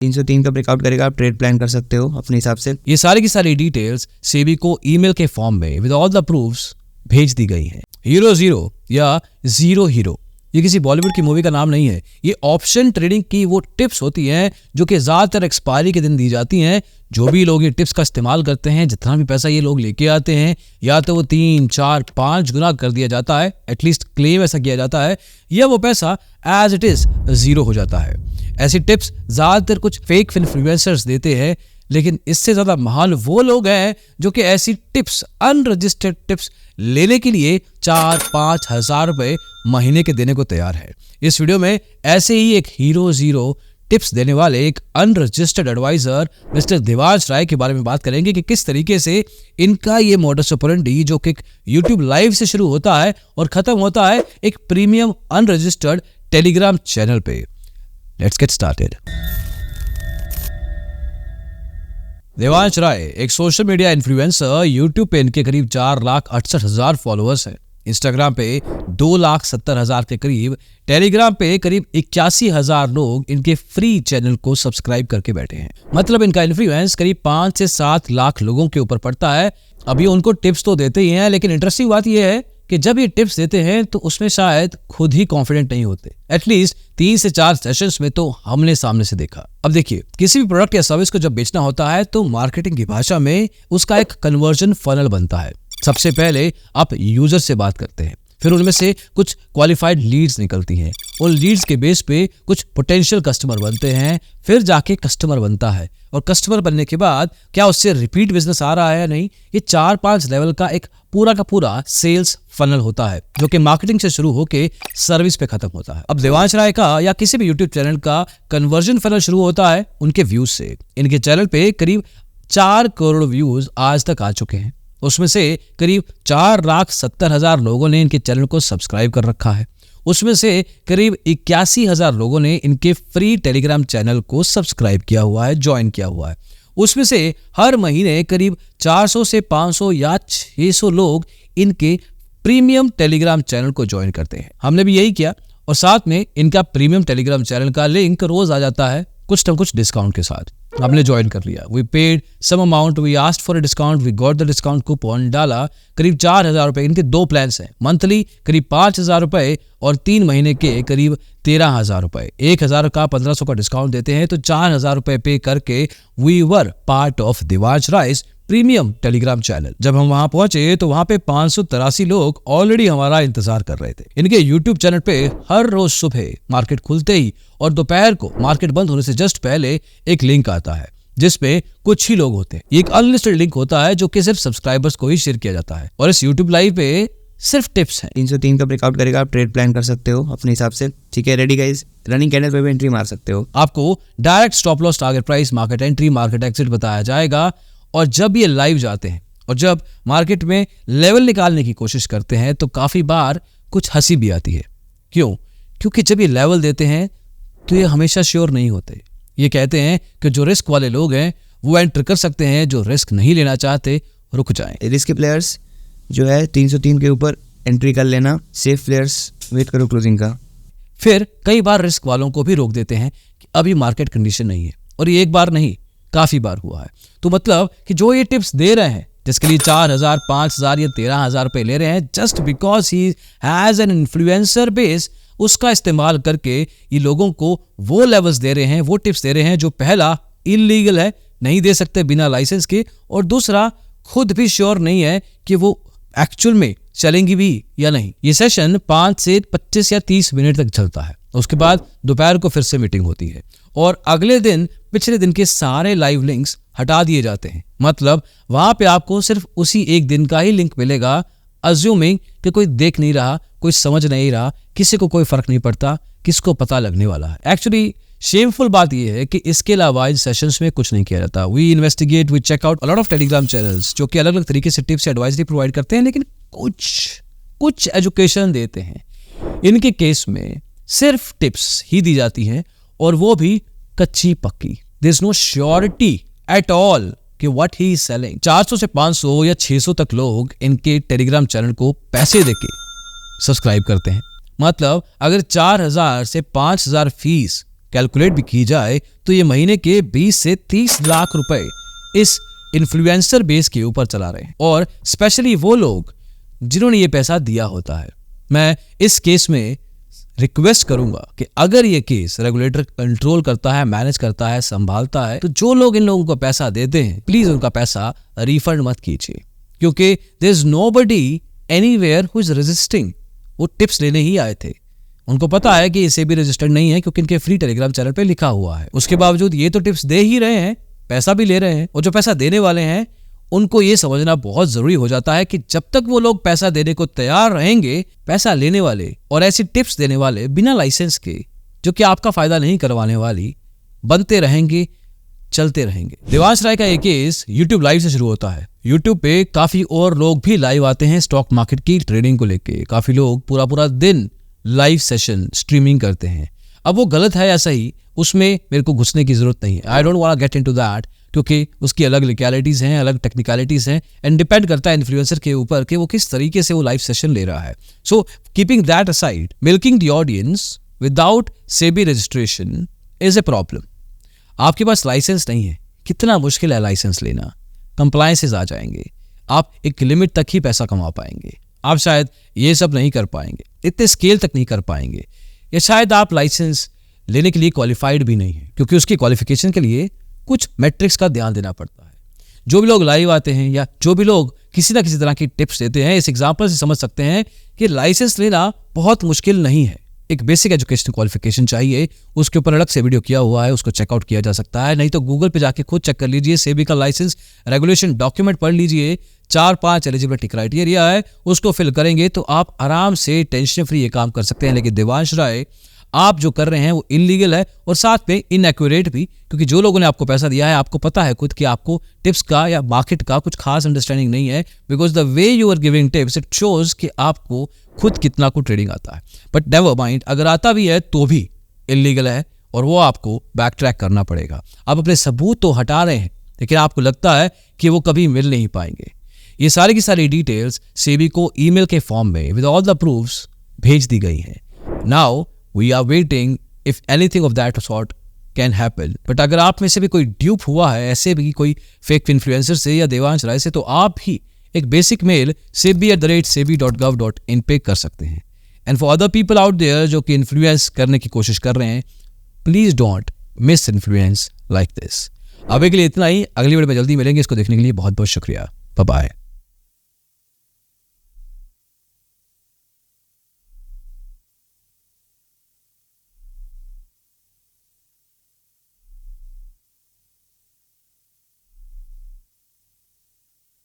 303 का ब्रेकआउट करेगा, आप ट्रेड प्लान कर सकते हो अपने हिसाब से। ये सारी की सारी डिटेल्स सेबी को ईमेल के फॉर्म में विद ऑल द प्रूफ्स भेज दी गई हैं। हीरो जीरो या जीरो हीरो ये किसी बॉलीवुड की मूवी का नाम नहीं है। ये ऑप्शन ट्रेडिंग की वो टिप्स होती हैं जो कि ज़्यादातर एक्सपायरी के दिन दी जाती हैं। जो भी लोग ये टिप्स का इस्तेमाल करते हैं, जितना भी पैसा ये लोग लेके आते हैं, या तो वो 3, 4, 5 गुना कर दिया जाता है, एटलीस्ट क्लेम ऐसा किया जाता है, या वो पैसा एज इट इज जीरो हो जाता है। ऐसी टिप्स ज़्यादातर कुछ फेक इन्फ्लुएंसर्स देते हैं, लेकिन इससे ज़्यादा महान वो लोग हैं जो कि ऐसी टिप्स, अनरजिस्टर्ड टिप्स लेने के लिए 4-5 हज़ार रुपये महीने के देने को तैयार है। इस वीडियो में ऐसे ही एक हीरो जीरो टिप्स देने वाले एक अनरजिस्टर्ड एडवाइजर मिस्टर देवांश राय के बारे में बात करेंगे कि किस तरीके से इनका ये मॉडस ऑपरेंडी जो कि यूट्यूब लाइव से शुरू होता है और खत्म होता है एक प्रीमियम अनरजिस्टर्ड टेलीग्राम चैनल पे। Let's get started. Devansh Rai एक सोशल मीडिया इन्फ्लुएंसर। यूट्यूब पे इनके करीब 4,68,000 फॉलोअर्स हैं। इंस्टाग्राम पे 2,70,000 के करीब, टेलीग्राम पे करीब 81,000 लोग इनके फ्री चैनल को सब्सक्राइब करके बैठे हैं। मतलब इनका इन्फ्लुएंस करीब 5 से 7 लाख लोगों के ऊपर पड़ता है। अभी उनको टिप्स तो देते ही हैं, लेकिन इंटरेस्टिंग बात यह है कि जब ये टिप्स देते हैं तो उसमें शायद खुद ही कॉन्फिडेंट नहीं होते। एटलीस्ट 3 से 4 सेशंस में तो हमने सामने से देखा। अब देखिए, किसी भी प्रोडक्ट या सर्विस को जब बेचना होता है तो मार्केटिंग की भाषा में उसका एक कन्वर्जन फनल बनता है। सबसे पहले आप यूजर से बात करते हैं, फिर उनमें से कुछ क्वालिफाइड लीड्स निकलती हैं। उन लीड्स के बेस पे कुछ पोटेंशियल कस्टमर बनते हैं, फिर जाके कस्टमर बनता है, और कस्टमर बनने के बाद क्या उससे रिपीट बिजनेस आ रहा है या नहीं, ये 4-5 लेवल का एक पूरा का पूरा सेल्स फनल होता है जो कि मार्केटिंग से शुरू होके सर्विस पे खत्म होता है। अब देवांश राय का या किसी भी यूट्यूब चैनल का कन्वर्जन फनल शुरू होता है उनके व्यूज से। इनके चैनल पे करीब 4 करोड़ व्यूज आज तक आ चुके हैं। उसमें से करीब 4,70,000 लोगों ने इनके चैनल को सब्सक्राइब कर रखा है। उसमें से करीब 81,000 लोगों ने इनके फ्री टेलीग्राम चैनल को सब्सक्राइब किया हुआ है, ज्वाइन किया हुआ है। उसमें से हर महीने करीब 400 से 500 या 600 लोग इनके प्रीमियम टेलीग्राम चैनल को ज्वाइन करते हैं। हमने भी यही किया, और साथ में इनका प्रीमियम टेलीग्राम चैनल का लिंक रोज आ जाता है कुछ न कुछ डिस्काउंट के साथ। हमने ज्वाइन कर लिया, we paid some amount, we asked for a discount, we got the discount coupon, डाला। करीब 4,000 रुपए। इनके 2 प्लान्स हैं, मंथली करीब 5,000 रुपए और 3 महीने के करीब 13,000 रुपए। 1,000 का 1,500 का डिस्काउंट देते हैं, तो 4,000 रुपए पे करके we were part of Devansh Rai's premium Telegram channel. जब हम वहां पहुंचे तो वहां पे 583 लोग ऑलरेडी हमारा इंतजार कर रहे थे। इनके यूट्यूब चैनल पे हर रोज सुबह मार्केट खुलते ही और दोपहर को मार्केट बंद होने से जस्ट पहले एक लिंक आता है जिसपे कुछ ही लोग होते हैं। ये एक अनलिस्टेड लिंक होता है जो कि सिर्फ सब्सक्राइबर्स को ही शेयर किया जाता है, और इस यूट्यूब लाइव पे सिर्फ टिप्स हैं। 303 का ब्रेकआउट करेगा, आप ट्रेड प्लान कर सकते हो अपने हिसाब से। ठीक है, रेडी गाइस। रनिंग कैंडल पे भी एंट्री मार सकते हो। आपको direct stop loss, target price, market entry, market exit बताया जाएगा। और जब ये लाइव जाते हैं और जब मार्केट में लेवल निकालने की कोशिश करते हैं तो काफी बार कुछ हंसी भी आती है। क्यों? क्योंकि जब ये लेवल देते हैं तो ये हमेशा श्योर नहीं होते। ये कहते हैं कि जो रिस्क वाले लोग हैं वो एंटर कर सकते हैं, जो रिस्क नहीं लेना चाहते रुक जाएं। रिस्क प्लेयर्स जो है 303 के ऊपर एंट्री कर लेना, सेफ प्लेयर्स वेट करो क्लोजिंग का। फिर कई बार रिस्क वालों को भी रोक देते हैं कि अभी मार्केट कंडीशन नहीं है, और ये एक बार नहीं काफी बार हुआ है। तो मतलब कि जो ये टिप्स दे रहे हैं जिसके लिए 4,000, 5,000 या 13,000 रुपए ले रहे हैं, just because he has an influencer base, उसका इस्तेमाल करके ये लोगों को वो लेवल्स दे रहे हैं, वो टिप्स दे रहे हैं जो पहला इलीगल है, नहीं दे सकते बिना लाइसेंस के, और दूसरा खुद भी श्योर नहीं है कि वो एक्चुअल में चलेंगी भी या नहीं। ये सेशन 5 से 25 या 30 मिनट तक चलता है। उसके बाद दोपहर को फिर से मीटिंग होती है, और अगले दिन पिछले दिन के सारे लाइव लिंक्स हटा दिए जाते हैं। मतलब वहां पे आपको सिर्फ उसी एक दिन का ही लिंक मिलेगा, अज्यूमिंग कि कोई देख नहीं रहा, कोई समझ नहीं रहा, किसी को कोई फर्क नहीं पड़ता, किसको पता लगने वाला है। एक्चुअली शेमफुल बात यह है कि इसके अलावा इन सेशंस में कुछ नहीं किया जाता। We investigate, we check out a lot of Telegram channels जो कि अलग अलग तरीके से टिप्स एडवाइजरी प्रोवाइड करते हैं, लेकिन कुछ एजुकेशन देते हैं। इनके केस में सिर्फ टिप्स ही दी जाती हैं, और वो भी कच्ची पक्की। There is no surety at all कि व्हाट ही इज सेलिंग। 400 से 500 या 600 तक लोग इनके टेलीग्राम चैनल को पैसे देके सब्सक्राइब करते हैं। मतलब अगर 4,000 से 5,000 फीस कैलकुलेट भी की जाए तो ये महीने के 20 से 30 लाख रुपए इस इन्फ्लुएंसर बेस के ऊपर चला रहे हैं, और स्पेशली वो लोग जिन्होंने ये पैसा दिया होता है। मैं इस केस में रिक्वेस्ट करूंगा कि अगर ये केस रेगुलेटर कंट्रोल करता है, मैनेज करता है, संभालता है, तो जो लोग इन लोगों को पैसा देते हैं प्लीज उनका पैसा रिफंड मत कीजिए, क्योंकि there is nobody anywhere who is resisting. वो टिप्स लेने ही आए थे, उनको पता है कि इसे भी रजिस्टर्ड नहीं है क्योंकि इनके फ्री टेलीग्राम चैनल पे लिखा हुआ है। उसके बावजूद ये तो टिप्स दे ही रहे हैं, पैसा भी ले रहे हैं, और जो पैसा देने वाले हैं उनको ये समझना बहुत जरूरी हो जाता है कि जब तक वो लोग पैसा देने को तैयार रहेंगे, पैसा लेने वाले और ऐसी टिप्स देने वाले बिना लाइसेंस के, जो कि आपका फायदा नहीं करवाने वाली, बनते रहेंगे, चलते रहेंगे। देवांश राय का ये केस यूट्यूब लाइव से शुरू होता है। यूट्यूब पे काफी और लोग भी लाइव आते हैं स्टॉक मार्केट की ट्रेडिंग को लेके। काफी लोग पूरा पूरा दिन लाइव सेशन स्ट्रीमिंग करते हैं। अब वो गलत है या सही, उसमें मेरे को घुसने की जरूरत नहीं है। I don't want get into that, क्योंकि उसकी अलग लीगैलिटीज हैं, अलग टेक्निकलिटीज हैं, एंड डिपेंड करता है इन्फ्लुएंसर के ऊपर कि वो किस तरीके से वो लाइव सेशन ले रहा है। So keeping that aside, milking the audience without SEBI registration is a problem. आपके पास लाइसेंस नहीं है, कितना मुश्किल है लाइसेंस लेना, कंप्लायंसेस आ जाएंगे, आप एक लिमिट तक ही पैसा कमा पाएंगे। आप शायद ये सब नहीं कर पाएंगे, इतने स्केल तक नहीं कर पाएंगे, या शायद आप लाइसेंस लेने के लिए क्वालिफाइड भी नहीं है, क्योंकि उसकी क्वालिफिकेशन के लिए कुछ मैट्रिक्स का ध्यान देना पड़ता है। जो भी लोग लाइव आते हैं या जो भी लोग किसी ना किसी तरह की टिप्स देते हैं, इस एग्जाम्पल से समझ सकते हैं कि लाइसेंस लेना बहुत मुश्किल नहीं है। एक बेसिक एजुकेशन क्वालिफिकेशन चाहिए, उसके ऊपर अलग से वीडियो किया हुआ है, उसको चेकआउट किया जा सकता है। नहीं तो गूगल पे जाके खुद चेक कर लीजिए, सेबी का लाइसेंस रेगुलेशन डॉक्यूमेंट पढ़ लीजिए, 4-5 एलिजिबिलिटी क्राइटेरिया है, उसको फिल करेंगे तो आप आराम से टेंशन फ्री ये काम कर सकते हैं। लेकिन देवांश राय, आप जो कर रहे हैं वो इलीगल है और साथ में इनएक्यूरेट भी, क्योंकि जो लोगों ने आपको पैसा दिया है आपको पता है खुद कि आपको टिप्स का या मार्केट का कुछ खास अंडरस्टैंडिंग नहीं है, because the way you are giving tips it shows कि आपको खुद कितना को ट्रेडिंग आता है। बट नेवर माइंड, अगर आता भी है तो भी इलीगल है और वो आपको बैक ट्रैक करना पड़ेगा। आप अपने सबूत तो हटा रहे हैं, लेकिन आपको लगता है कि वो कभी मिल नहीं पाएंगे। ये सारी की सारी डिटेल्स सेबी को ईमेल के फॉर्म में विद ऑल द प्रूफ्स भेज दी गई हैं। Now we are waiting if anything of that sort can happen. But अगर आप में से भी कोई ड्यूप हुआ है ऐसे भी कोई फेक इन्फ्लुएंसर से या देवांश राय से, तो आप भी एक बेसिक मेल sebi@sebi.gov.in पे कर सकते हैं। And for other people out there जो कि इन्फ्लुएंस करने की कोशिश कर रहे हैं, please don't miss influence like this. अभी के लिए इतना ही, अगली वीडियो में जल्दी मिलेंगे। इसको देखने के लिए बहुत बहुत शुक्रिया। Bye bye.